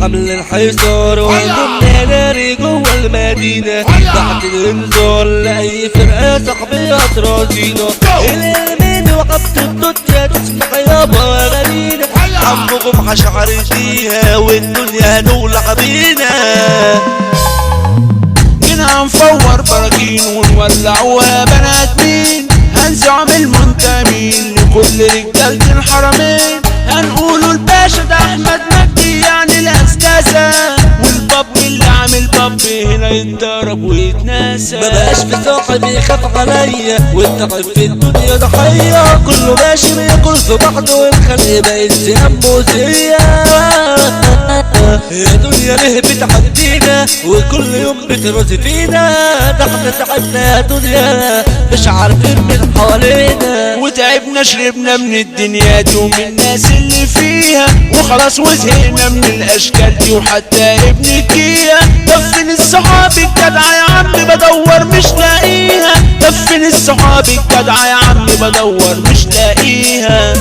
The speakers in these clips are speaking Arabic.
عاملين حصار وكنا ناري جوه المدينة تحت الانذار لأي فرقة صاحبية تراضينا اليمين وقبت الدنيا تسمع يابا غنينا عمكم حشعر فيها والدنيا نولع بينا جينا هنفور براكين ونولعوها بنات مين هنزعم المنتمين لكل رجالة الحرمين هنقولوا الباشا ده احمد مجدي يعني الاستاذة والباب اللي عامل باب هنا يتضرب ويتناسى مبقاش في صاحب يخاف عليا وانت في الدنيا ضحية كله ماشي بياكل في بعضه والخلق بقت سهام مؤذية يا دنيا ليه بتعدينا وكل يوم بترازي فينا ده احنا تعبنا يا دنيا مش عارفين من حوالينا وتعبنا شربنا من الدنيا دي ومن الناس اللي فيها وخلاص وزهقنا من الاشكال دي وحتى ابن الجية دفن الصحاب الجدعة يا عم بدور مش لاقيها دفن الصحاب الجدعة يا عم بدور مش لاقيها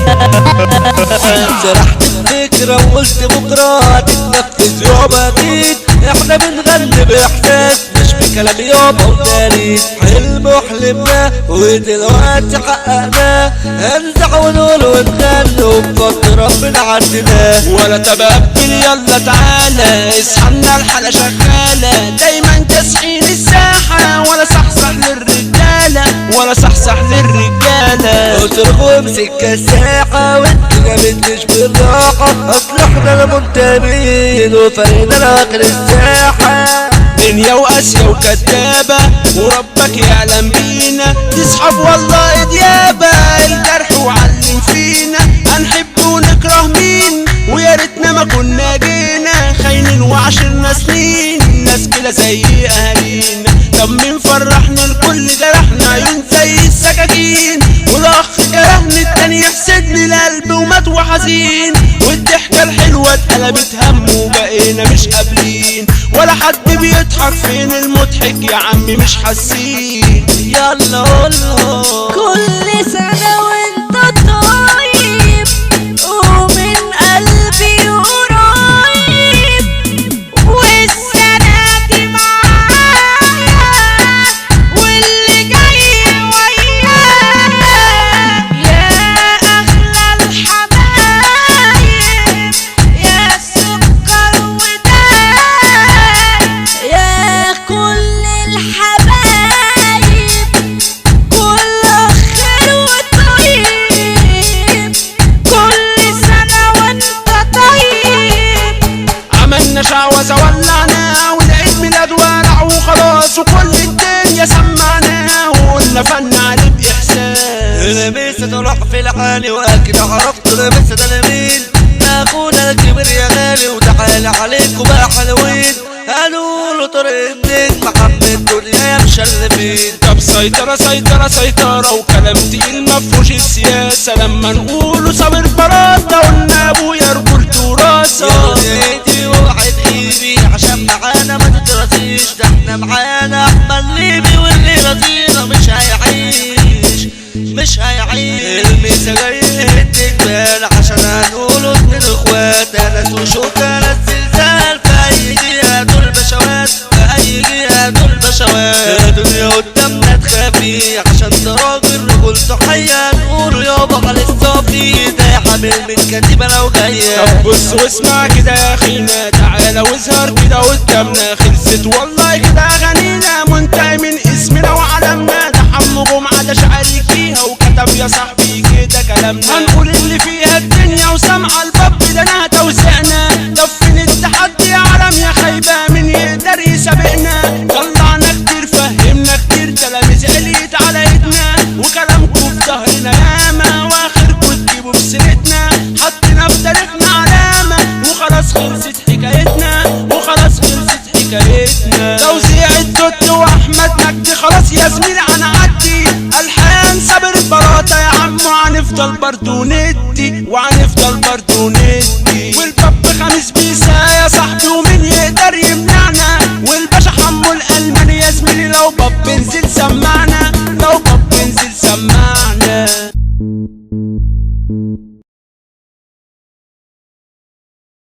سرحت الفكرة وقلت بكرة هتتنفذ يابا اكيد احنا بنغني باحساس مش بكلام يابا وداري حلم وحلمنا ودلوقتي حققناه هنزع ونقول ونغني وبفضل ربنا عدناه ولا تبقبل يلا تعالى اصحنا الحالة شغالة دايما تسحين الساحة ولا صحصح للرجالة ولا صحصح للرجالة اصرخ وامسك الساحة وانت جابتليش بالراحة اصل احنا المنتمين وفرينا لاخر الساحة دنيا وقاسية وكدابة وربك يعلم بينا تسحب والله ديابة الجرح وعلم فينا هنحب ونكره مين ويا ريتنا ما كنا جينا خاينين وعشرنا سنين ناس كده زي اهالينا طب مين فرحنا الكل جرحنا عيون زي السكاكين والاخ جرحني التاني يحسدني القلب ومات وحزين والضحكة الحلوة اتقلبت هم وبقينا مش قابلين ولا حد بيضحك فين المضحك يا عمي مش حاسين يلا قولهم كل سنة وانت طيب ومن قلبي قريب والسنة دي معايا واللي جاي ويايا يا أغلى الحبايب يا سكر وداي يا كل الحبايب كله خير وطيب كل سنة وانت طيب عملنا شعوذة ولعنا والعيد ميلاد ولع وخلاص وكل الدنيا سمعنا وقلنا فن عليه بإحساس لبست تروح في العالي واكيد عرفت لبست ده مين اخونا الكبير يا غالي وتعالى عليكم بقى حلوين قالوا له طريق الدين محمد الدنيا يا مشلفين طب سيطرة سيطرة سيطرة وكلام تقيل مفهوش السياسة لما نقوله صابر فراسة قلنا ابويا رجولته راسة يا ايدي ووعد ايدي عشان معانا ما تترضيش ده احنا معانا احمد ليبي واللي رضينا مش هيعيش مش هيعيش الميسا جاي يهد جبال عشان هنقوله اتنين اخوات انس وشوكة ناس زلزال في اي جهة دول بشوات في اي جهة دول بشوات الدنيا قدامنا تخافي عشان تراجل رجولته حية نقوله يابا على الصافي ده حامل من كتيبة لو جاية طب بص واسمع كده يا اخينا تعالى واظهر كده قدامنا خلصت والله كده اغانينا منتهي من اسمنا وعلمنا ده حمو جمعة ده شعري فيها وكتب يا صاحبي كده كلامنا هنقول اللي فيها الدنيا وسامعة الباب ده انا توزعنا دفن التحدي يا عالم يا خايبة من يقدر يسابقنا طلعنا كتير فهمنا كتير تلاميذ عليت على ايدنا وكلامكم في ظهرنا ياما واخركم تجيبوا بسيرتنا حطينا في تاريخنا علامة وخلاص خلصت حكايتنا وخلاص خلصت حكايتنا توزيع التوت واحمد مجدي خلاص يا زميلي هنعدي الحان صابر براطة يا عم وهنفضل برضو ندي وهنفضل برضو ندي